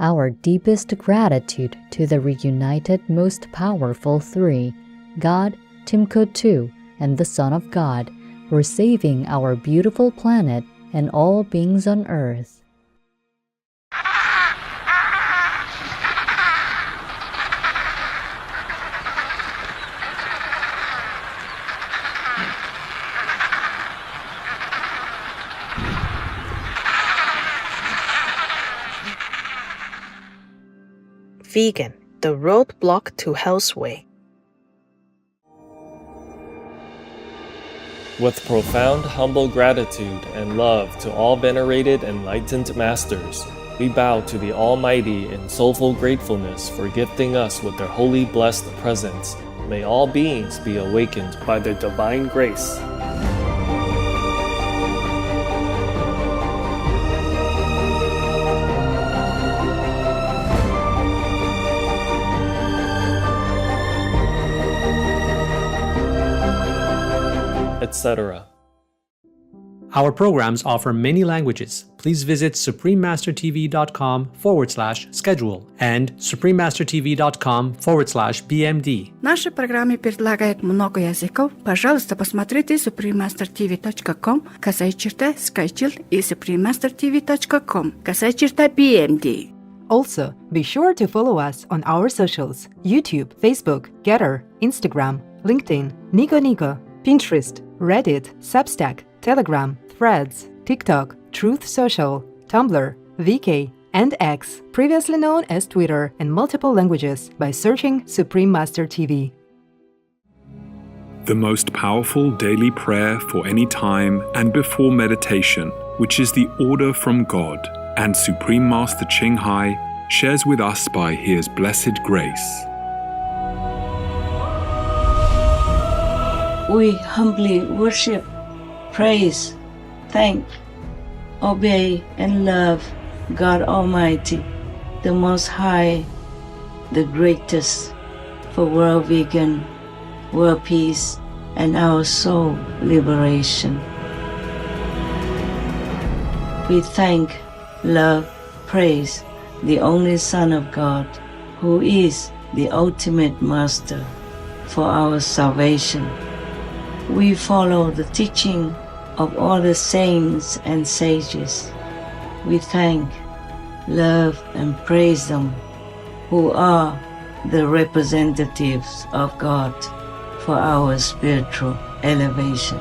our deepest gratitude to the reunited most powerful three, God, Timko-2, and the Son of God, for saving our beautiful planet and all beings on Earth. Vegan, the roadblock to Hell's Way. With profound humble gratitude and love to all venerated enlightened masters, we bow to the Almighty in soulful gratefulness for gifting us with their holy blessed presence. May all beings be awakened by their divine grace. Etc. Our programs offer many languages. Please visit suprememastertv.com/schedule and suprememastertv.com/BMD. Наши программы предлагают много языков. Пожалуйста, посмотрите suprememastertv.com, /schedule и suprememastertv.com, /BMD. Also, be sure to follow us on our socials: YouTube, Facebook, Getter, Instagram, LinkedIn, Nico, Pinterest, Reddit, Substack, Telegram, Threads, TikTok, Truth Social, Tumblr, VK, and X, previously known as Twitter, in multiple languages by searching Supreme Master TV. The most powerful daily prayer for any time and before meditation, which is the order from God, and Supreme Master Ching Hai shares with us by His blessed grace. We humbly worship, praise, thank, obey, and love God Almighty, the Most High, the greatest, for world vegan, world peace, and our soul liberation. We thank, love, praise the only Son of God, who is the ultimate Master for our salvation. We follow the teaching of all the saints and sages. We thank, love, and praise them, who are the representatives of God for our spiritual elevation.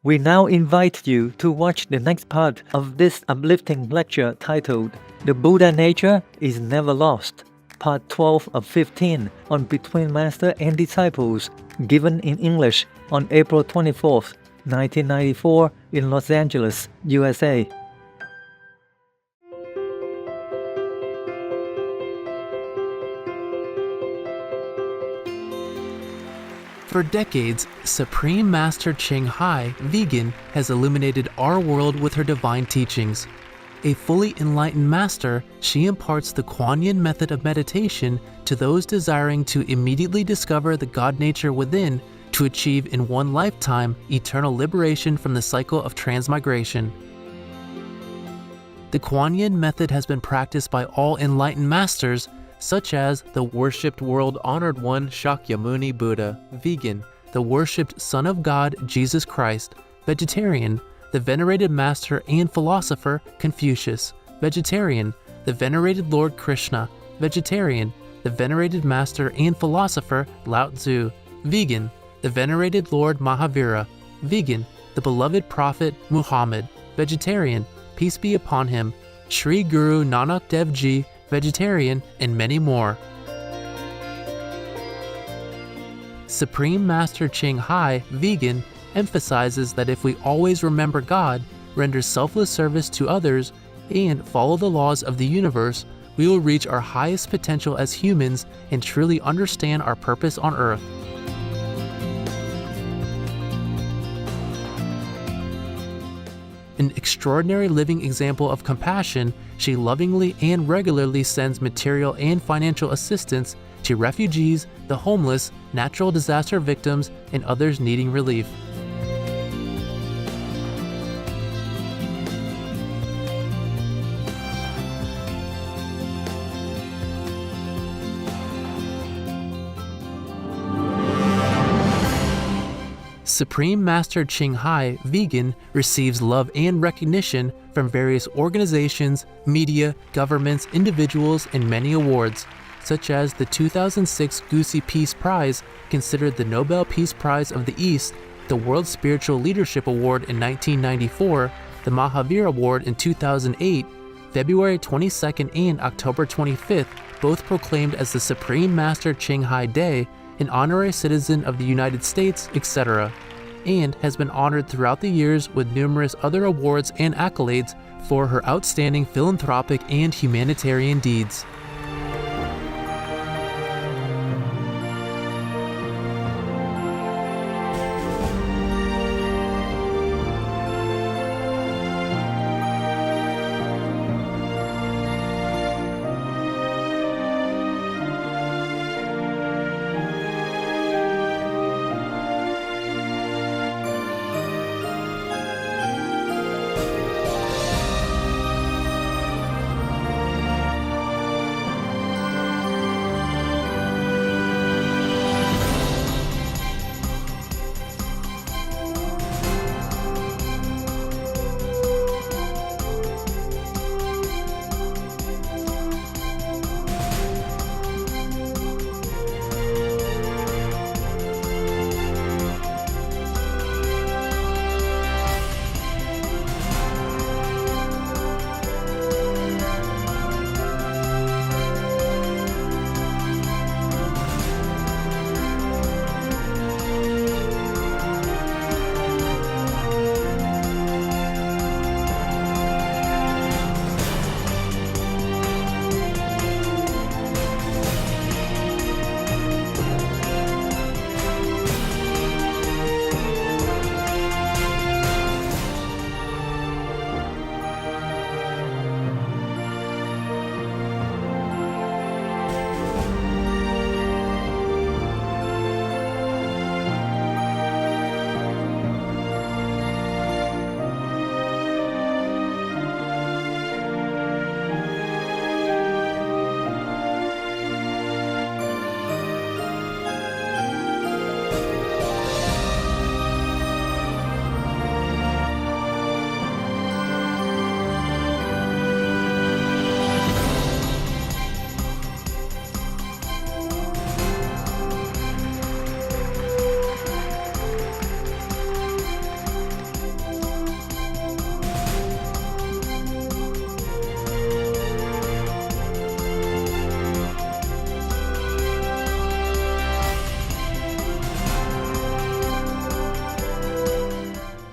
We now invite you to watch the next part of this uplifting lecture titled The Buddha Nature is Never Lost, Part 12 of 15 on Between Master and Disciples, given in English on April 24th, 1994 in Los Angeles, USA. For decades, Supreme Master Ching Hai, vegan, has illuminated our world with her divine teachings. A fully enlightened master, she imparts the Kuan Yin method of meditation to those desiring to immediately discover the God nature within to achieve in one lifetime eternal liberation from the cycle of transmigration. The Kuan Yin method has been practiced by all enlightened masters, such as the worshipped world-honored one Shakyamuni Buddha, vegan, the worshipped Son of God Jesus Christ, vegetarian, the venerated master and philosopher Confucius, vegetarian, the venerated Lord Krishna, vegetarian, the venerated master and philosopher Lao Tzu, vegan, the venerated Lord Mahavira, vegan, the beloved prophet Muhammad, vegetarian, peace be upon him, Sri Guru Nanak Dev Ji, vegetarian, and many more. Supreme Master Ching Hai, vegan, emphasizes that if we always remember God, render selfless service to others, and follow the laws of the universe, we will reach our highest potential as humans and truly understand our purpose on Earth. An extraordinary living example of compassion, she lovingly and regularly sends material and financial assistance to refugees, the homeless, natural disaster victims, and others needing relief. Supreme Master Ching Hai, vegan, receives love and recognition from various organizations, media, governments, individuals, and many awards, such as the 2006 Gusi Peace Prize, considered the Nobel Peace Prize of the East, the World Spiritual Leadership Award in 1994, the Mahavir Award in 2008, February 22nd and October 25th, both proclaimed as the Supreme Master Ching Hai Day, an honorary citizen of the United States, etc., and has been honored throughout the years with numerous other awards and accolades for her outstanding philanthropic and humanitarian deeds.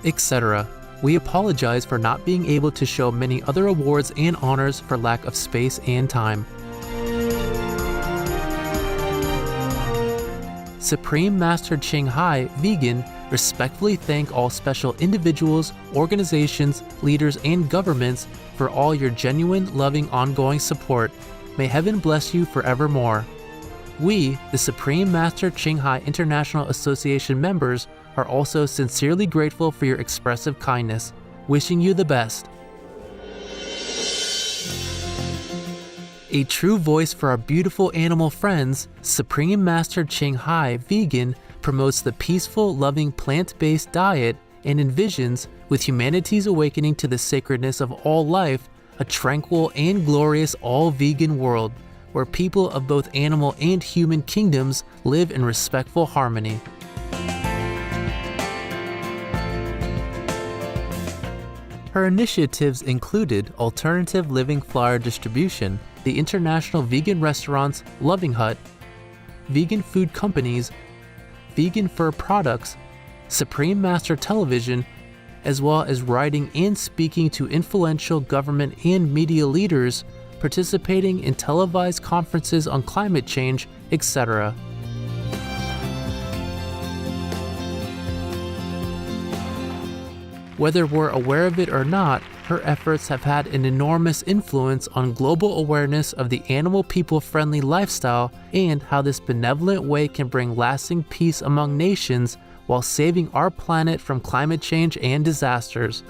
etc. We apologize for not being able to show many other awards and honors for lack of space and time. Supreme Master Ching Hai, vegan, respectfully thank all special individuals, organizations, leaders, and governments for all your genuine, loving, ongoing support. May heaven bless you forevermore. We, the Supreme Master Ching Hai International Association members, are also sincerely grateful for your expressive kindness, wishing you the best. A true voice for our beautiful animal friends, Supreme Master Ching Hai, vegan, promotes the peaceful, loving plant-based diet and envisions, with humanity's awakening to the sacredness of all life, a tranquil and glorious all-vegan world, where people of both animal and human kingdoms live in respectful harmony. Her initiatives included alternative living flyer distribution, the international vegan restaurants Loving Hut, vegan food companies, vegan fur products, Supreme Master Television, as well as writing and speaking to influential government and media leaders, participating in televised conferences on climate change, etc. Whether we're aware of it or not, her efforts have had an enormous influence on global awareness of the animal people-friendly lifestyle and how this benevolent way can bring lasting peace among nations while saving our planet from climate change and disasters.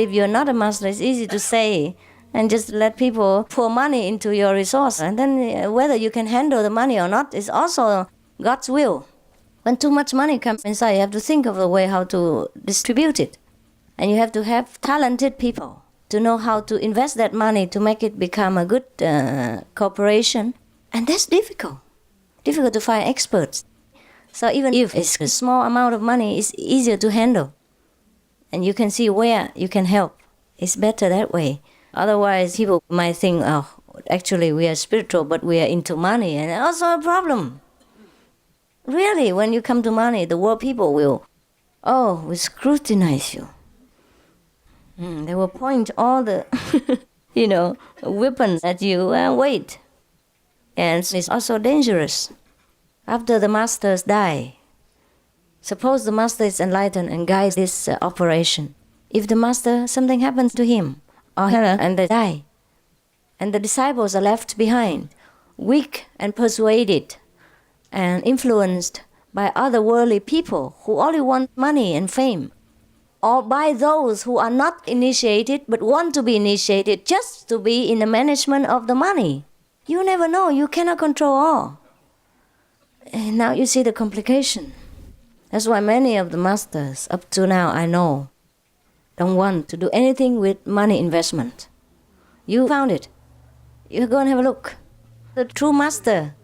If you're not a master, it's easy to say and just let people pour money into your resource. And then whether you can handle the money or not is also God's will. When too much money comes inside, you have to think of a way how to distribute it. And you have to have talented people to know how to invest that money to make it become a good corporation. And that's difficult to find experts. So even if it's a small amount of money, it's easier to handle. And you can see where you can help. It's better that way. Otherwise, people might think, oh, actually we are spiritual, but we are into money. And also a problem. Really, when you come to money, the world people will scrutinize you. They will point all the, weapons at you and wait. And it's also dangerous. After the masters die, suppose the master is enlightened and guides this operation. If the master, something happens to him, and they die, and the disciples are left behind, weak and persuaded, and influenced by other worldly people who only want money and fame, or by those who are not initiated but want to be initiated just to be in the management of the money. You never know, you cannot control all. And now you see the complication. That's why many of the masters, up to now I know, don't want to do anything with money investment. You found it. You go and have a look. The true master,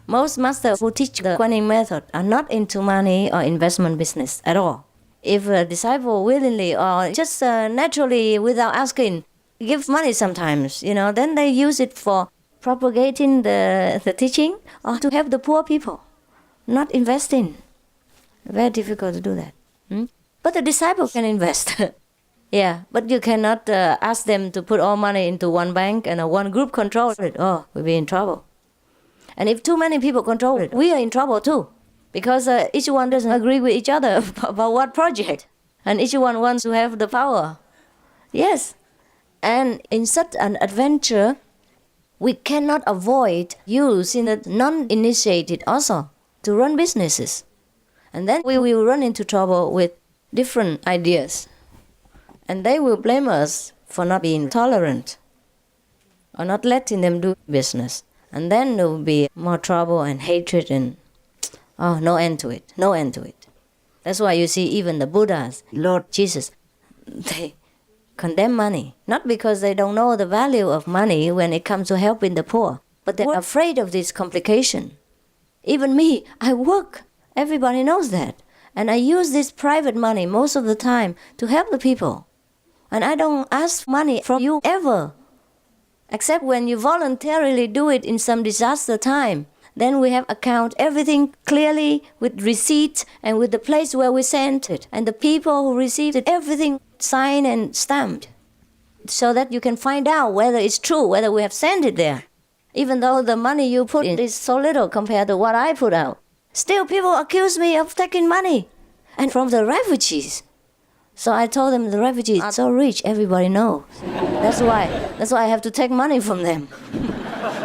most masters who teach the Kuan Yin method are not into money or investment business at all. If a disciple willingly or just naturally without asking, give money sometimes, then they use it for propagating the teaching or to help the poor people, not investing. Very difficult to do that. But the disciple can invest. Yeah, but you cannot ask them to put all money into one bank and one group controls it. Oh, we'll be in trouble. And if too many people control it, we are in trouble too. Because each one doesn't agree with each other about what project. And each one wants to have the power. Yes. And in such an adventure, we cannot avoid using the non-initiated also to run businesses. And then we will run into trouble with different ideas. And they will blame us for not being tolerant or not letting them do business. And then there will be more trouble and hatred and, no end to it, no end to it. That's why you see even the Buddhas, Lord Jesus, they condemn money. Not because they don't know the value of money when it comes to helping the poor, but they're afraid of this complication. Even me, I work. Everybody knows that. And I use this private money most of the time to help the people. And I don't ask money from you ever. Except when you voluntarily do it in some disaster time. Then we have account everything clearly with receipts and with the place where we sent it. And the people who received it, everything signed and stamped. So that you can find out whether it's true, whether we have sent it there. Even though the money you put in is so little compared to what I put out. Still, people accuse me of taking money. And from the refugees. So I told them the refugees are so rich, everybody knows. That's why I have to take money from them.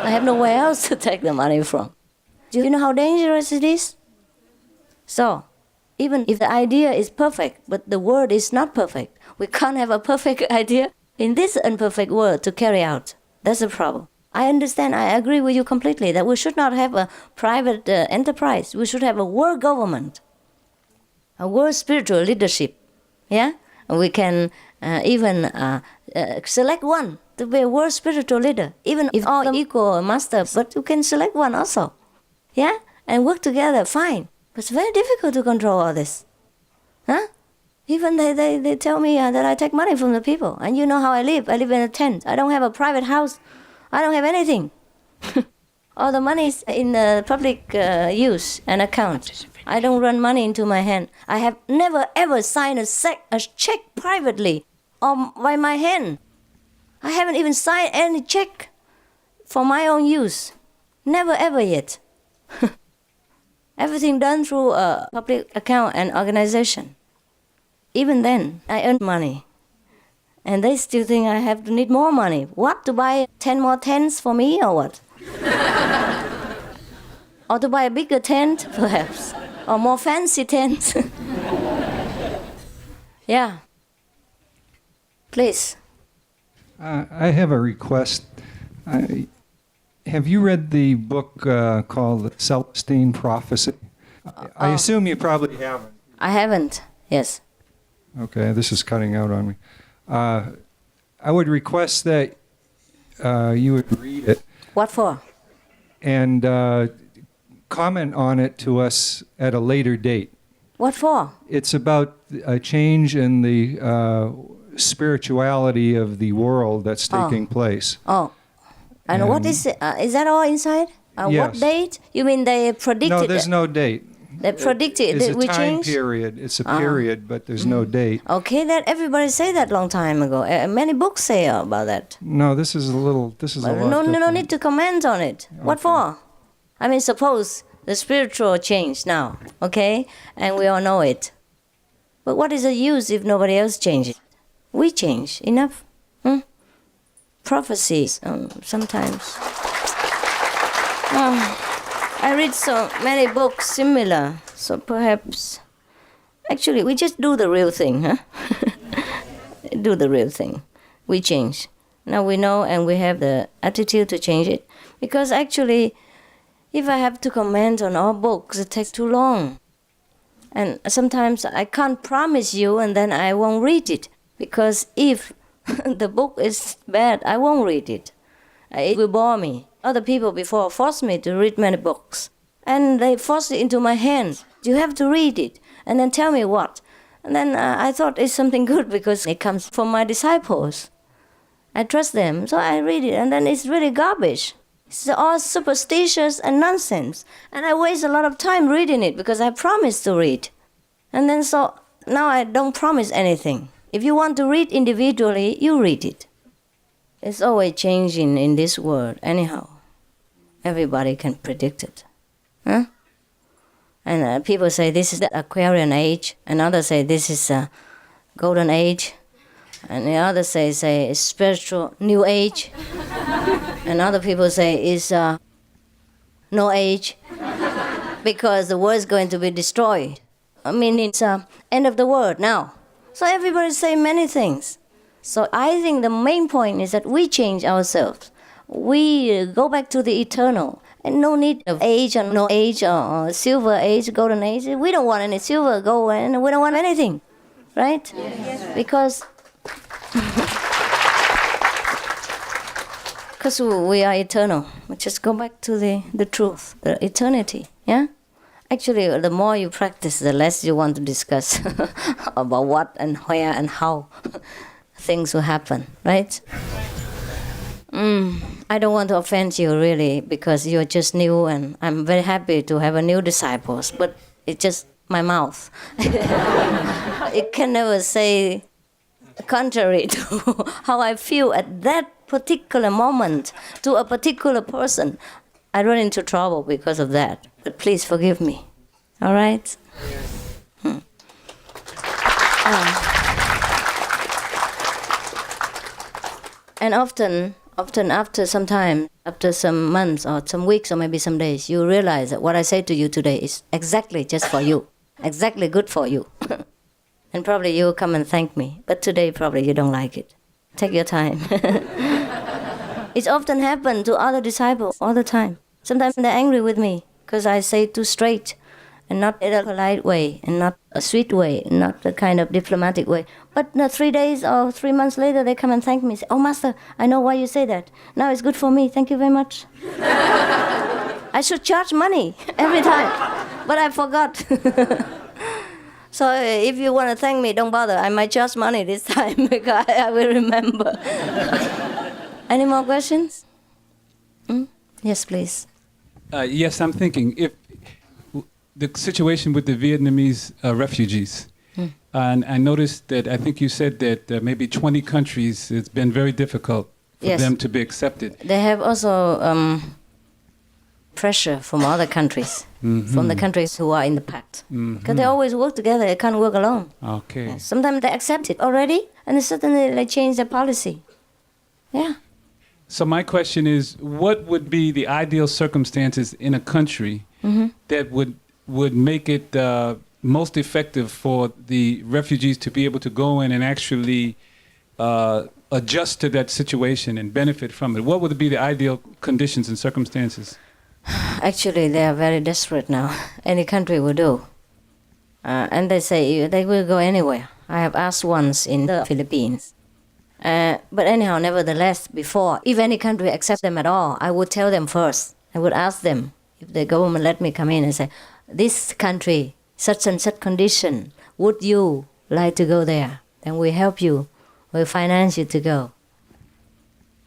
I have nowhere else to take the money from. Do you know how dangerous it is? So, even if the idea is perfect, but the word is not perfect, we can't have a perfect idea in this imperfect world to carry out. That's the problem. I understand, I agree with you completely that we should not have a private enterprise. We should have a world government. a world spiritual leadership. Yeah? We can even select one to be a world spiritual leader, even if all equal master, but you can select one also. Yeah? And work together, fine. But it's very difficult to control all this. Huh? Even they tell me that I take money from the people. And you know how I live. I live in a tent. I don't have a private house. I don't have anything. All the money is in public use and account. I don't run money into my hand. I have never ever signed a check privately or by my hand. I haven't even signed any check for my own use. Never ever yet. Everything done through a public account and organization. Even then, I earn money. And they still think I have to need more money. What, to buy 10 more tents for me or what? Or to buy a bigger tent, perhaps. Or more fancy tents. Yeah. Please. I have a request. Have you read the book called Celestine Prophecy? I assume you probably haven't. I haven't, yes. Okay, this is cutting out on me. I would request that you would read it. What for? And comment on it to us at a later date. What for? It's about a change in the spirituality of the world that's taking place. Oh. And what is it? Is that all inside? Yes. What date? You mean they predicted? No, there's no date. They predicted It's that a we time change? period. It's a period, but there's no date. Okay, that everybody say that long time ago. Many books say about that. No, this is a lot No different. need to comment on it. Okay. What for? I mean, suppose the spiritual change now, okay? And we all know it. But what is the use if nobody else changes it? We change. Enough? Prophecies, sometimes. I read so many books similar, so perhaps... Actually, we just do the real thing, huh? Do the real thing. We change. Now we know and we have the attitude to change it. Because actually, if I have to comment on all books, it takes too long. And sometimes I can't promise you and then I won't read it. Because if the book is bad, I won't read it. It will bore me. Other people before forced me to read many books. And they forced it into my hands. You have to read it. And then tell me what. And then I thought it's something good because it comes from my disciples. I trust them, so I read it. And then it's really garbage. It's all superstitious and nonsense. And I waste a lot of time reading it because I promised to read. And then so now I don't promise anything. If you want to read individually, you read it. It's always changing in this world, anyhow. Everybody can predict it. Huh? And people say this is the Aquarian age, and others say this is a golden age, and the others say it's spiritual new age, and other people say it's no age, because the world is going to be destroyed. I mean, it's end of the world now. So everybody say many things. So I think the main point is that we change ourselves. We go back to the eternal. And no need of age or no age or silver age, golden age. We don't want any silver, gold, and we don't want anything. Right? Yes. Because we are eternal. We just go back to the truth, the eternity. Yeah? Actually, the more you practice, the less you want to discuss about what and where and how things will happen, right? I don't want to offend you really because you're just new and I'm very happy to have a new disciples, but it's just my mouth. It can never say contrary to how I feel at that particular moment to a particular person. I run into trouble because of that, but please forgive me. All right? And often after some time, after some months or some weeks or maybe some days, you realize that what I say to you today is exactly just for you, exactly good for you. And probably you'll come and thank me, but today probably you don't like it. Take your time. It's often happened to other disciples all the time. Sometimes they're angry with me because I say too straight and not in a polite way, and not a sweet way, not a kind of diplomatic way. But 3 days or 3 months later, they come and thank me. Say, "Oh, Master, I know why you say that. Now it's good for me. Thank you very much." I should charge money every time, but I forgot. So if you want to thank me, don't bother. I might charge money this time because I will remember. Any more questions? Yes, please. Yes, I'm thinking if the situation with the Vietnamese refugees, and I noticed that I think you said that maybe 20 countries, it's been very difficult for them to be accepted. They have also pressure from other countries, from the countries who are in the pact. Because they always work together, they can't work alone. Okay. Yeah. Sometimes they accept it already, and then suddenly they change their policy. Yeah. So my question is, what would be the ideal circumstances in a country that would make it most effective for the refugees to be able to go in and actually adjust to that situation and benefit from it? What would be the ideal conditions and circumstances? Actually, they are very desperate now. Any country will do. And they say they will go anywhere. I have asked once in the Philippines. But anyhow, nevertheless, before, if any country accepts them at all, I would tell them first. I would ask them, if the government let me come in and say, "This country, such and such condition, would you like to go there? Then we help you, we'll finance you to go."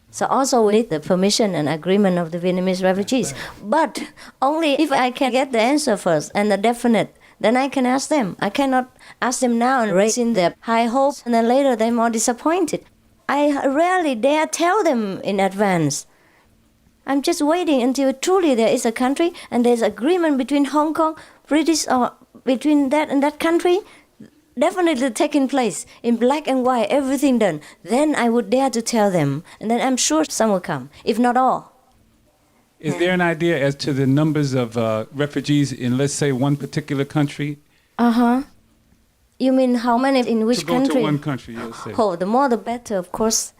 So also we need the permission and agreement of the Vietnamese refugees. But only if I can get the answer first and the definite, then I can ask them. I cannot ask them now and raise in their high hopes, and then later they're more disappointed. I rarely dare tell them in advance. I'm just waiting until truly there is a country and there's agreement between Hong Kong, British, or between that and that country, definitely taking place in black and white, everything done. Then I would dare to tell them, and then I'm sure some will come, if not all. Is there an idea as to the numbers of refugees in, let's say, one particular country? You mean how many in which to go country? To one country, you'll say. Oh, the more the better, of course.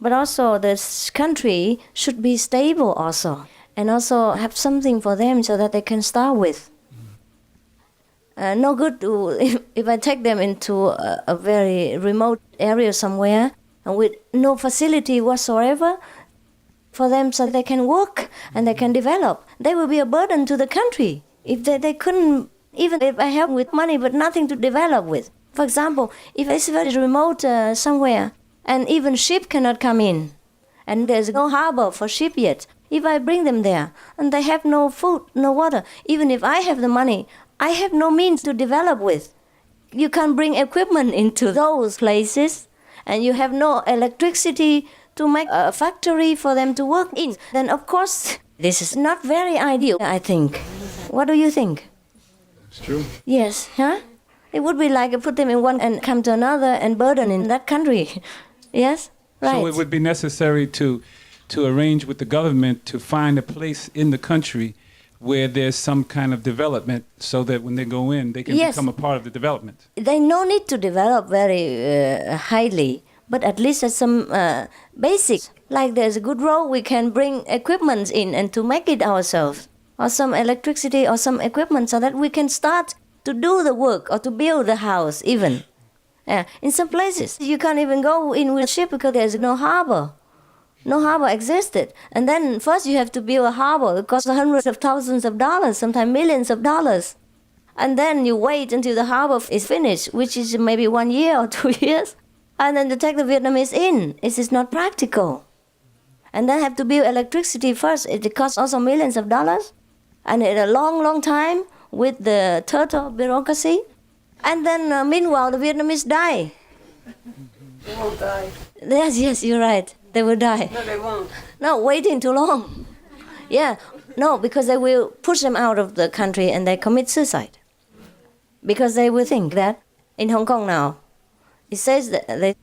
But also this country should be stable also, and also have something for them so that they can start with. No good if I take them into a very remote area somewhere and with no facility whatsoever for them so they can work and they can develop. They will be a burden to the country if they couldn't, even if I help with money but nothing to develop with. For example, if it's very remote somewhere and even ship cannot come in and there's no harbor for ship yet, if I bring them there and they have no food, no water, even if I have the money, I have no means to develop with. You can't bring equipment into those places, and you have no electricity to make a factory for them to work in. Then, of course, this is not very ideal, I think. What do you think? It's true. Yes, huh? It would be like put them in one and come to another and burden in that country. Yes? Right. So it would be necessary to arrange with the government to find a place in the country where there's some kind of development so that when they go in, they can become a part of the development. They no need to develop very highly, but at least there's some basics. Like there's a good road, we can bring equipment in and to make it ourselves. Or some electricity or some equipment so that we can start to do the work or to build the house even. In some places, you can't even go in with a ship because there's no harbor. No harbor existed. And then first you have to build a harbor. It costs hundreds of thousands of dollars, sometimes millions of dollars. And then you wait until the harbor is finished, which is maybe 1 year or 2 years. And then to take the Vietnamese in. It is not practical. And then have to build electricity first. It costs also millions of dollars. And in a long, long time with the total bureaucracy. And then meanwhile the Vietnamese die. They won't die. Yes, you're right. They will die. No, they won't. No, waiting too long. Yeah, no, because they will push them out of the country and they commit suicide. Because they will think that in Hong Kong now, it says that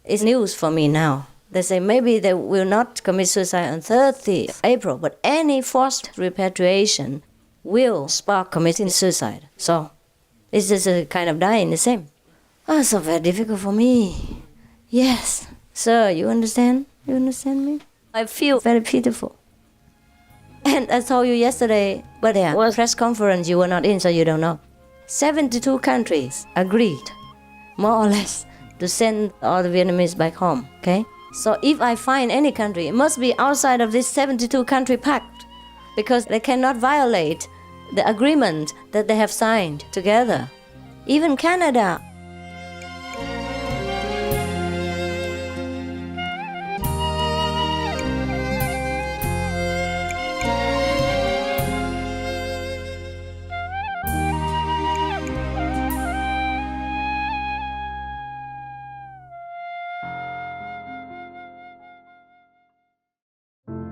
it's news for me now. They say maybe they will not commit suicide on 30th April, but any forced repatriation will spark committing suicide. So it's just a kind of dying the same. Oh, so very difficult for me. Yes. Sir, you understand? You understand me? I feel very pitiful. And I told you yesterday, but there was a press conference you were not in, so you don't know. 72 countries agreed, more or less, to send all the Vietnamese back home, okay? So if I find any country, it must be outside of this 72 country pact, because they cannot violate the agreement that they have signed together. Even Canada.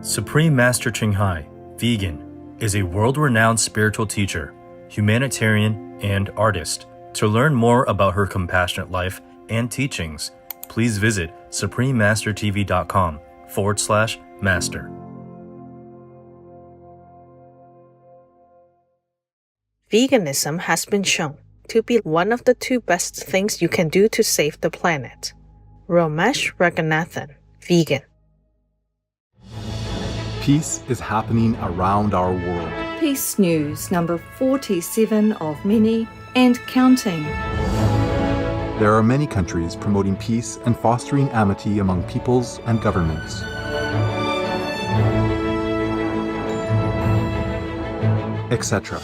Supreme Master Ching Hai, vegan, is a world-renowned spiritual teacher, humanitarian, and artist. To learn more about her compassionate life and teachings, please visit suprememastertv.com/master. Veganism has been shown to be one of the 2 best things you can do to save the planet. Romesh Raghunathan, vegan. Peace is happening around our world. Peace News number 47 of many and counting. There are many countries promoting peace and fostering amity among peoples and governments. Etc.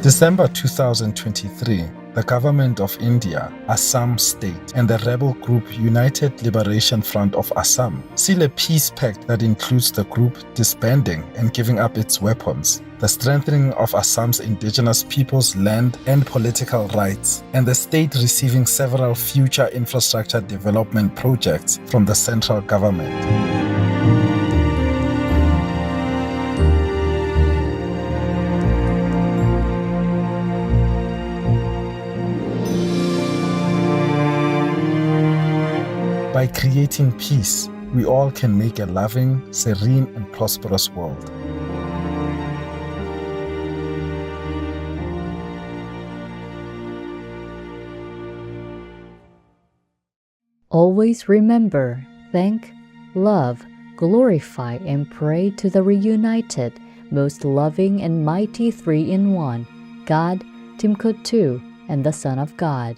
December 2023, the government of India, Assam State, and the rebel group United Liberation Front of Assam seal a peace pact that includes the group disbanding and giving up its weapons, the strengthening of Assam's indigenous people's land and political rights, and the state receiving several future infrastructure development projects from the central government. By creating peace, we all can make a loving, serene, and prosperous world. Always remember, thank, love, glorify, and pray to the reunited, most loving and mighty 3-in-1, God, Timkut, and the Son of God.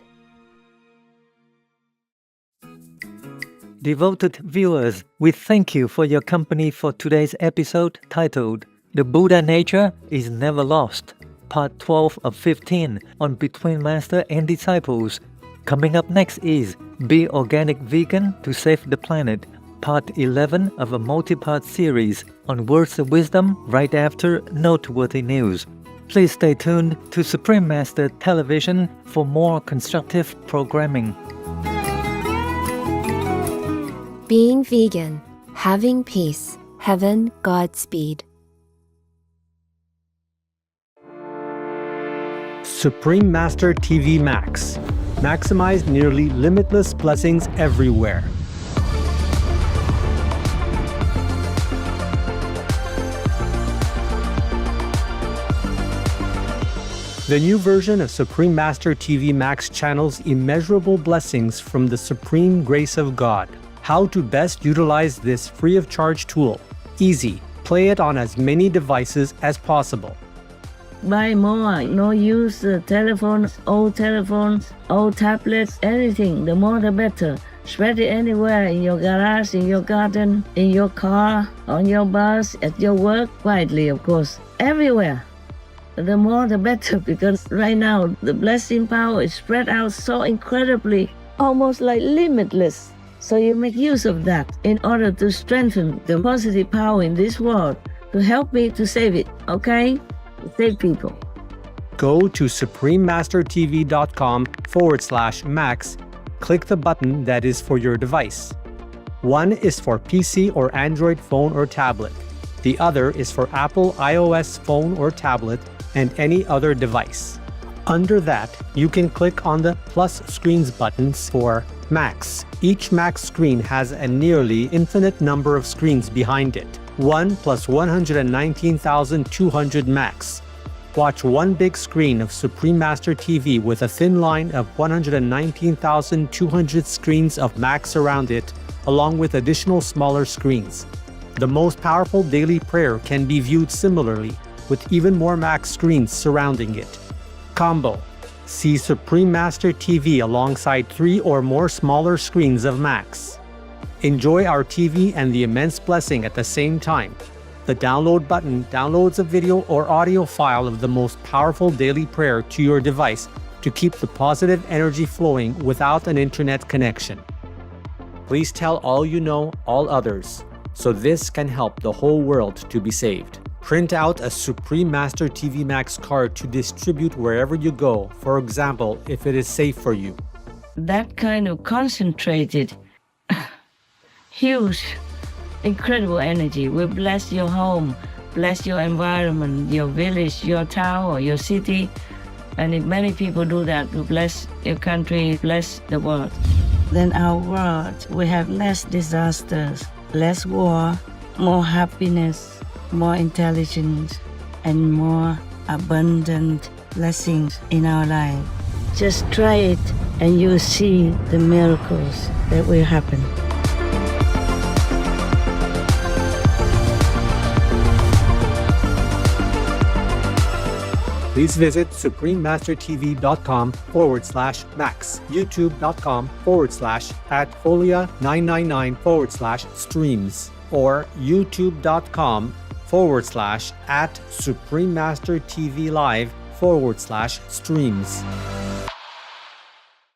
Devoted viewers, we thank you for your company for today's episode titled The Buddha Nature is Never Lost, Part 12 of 15 on Between Master and Disciples. Coming up next is Be Organic Vegan to Save the Planet, Part 11 of a multi-part series on words of wisdom right after noteworthy news. Please stay tuned to Supreme Master Television for more constructive programming. Being vegan, having peace, heaven, Godspeed. Supreme Master TV Max. Maximize nearly limitless blessings everywhere. The new version of Supreme Master TV Max channels immeasurable blessings from the supreme grace of God. How to best utilize this free of charge tool. Easy. Play it on as many devices as possible. Buy more, no use telephones, old tablets, anything. The more the better. Spread it anywhere, in your garage, in your garden, in your car, on your bus, at your work, quietly of course. Everywhere. The more the better, because right now the blessing power is spread out so incredibly, almost like limitless. So you make use of that in order to strengthen the positive power in this world, to help me to save it, okay? To save people. Go to suprememastertv.com/max. Click the button that is for your device. One is for PC or Android phone or tablet. The other is for Apple iOS phone or tablet and any other device. Under that, you can click on the plus screens buttons for Max. Each Max screen has a nearly infinite number of screens behind it. 1 plus 119,200 Max. Watch one big screen of Supreme Master TV with a thin line of 119,200 screens of Max around it, along with additional smaller screens. The most powerful daily prayer can be viewed similarly, with even more Max screens surrounding it. Combo: see Supreme Master TV alongside 3 or more smaller screens of Max. Enjoy our TV and the immense blessing at the same time. The download button downloads a video or audio file of the most powerful daily prayer to your device to keep the positive energy flowing without an internet connection. Please tell all you know, all others, so this can help the whole world to be saved. Print out a Supreme Master TV Max card to distribute wherever you go, for example, if it is safe for you. That kind of concentrated, huge, incredible energy will bless your home, bless your environment, your village, your town, or your city. And if many people do that, will bless your country, bless the world. Then our world will have less disasters, less war, more happiness, more intelligence, and more abundant blessings in our life. Just try it and you'll see the miracles that will happen. Please visit suprememastertv.com/Max, youtube.com/@folia999/streams, or youtube.com/@suprememastertvlive/streams.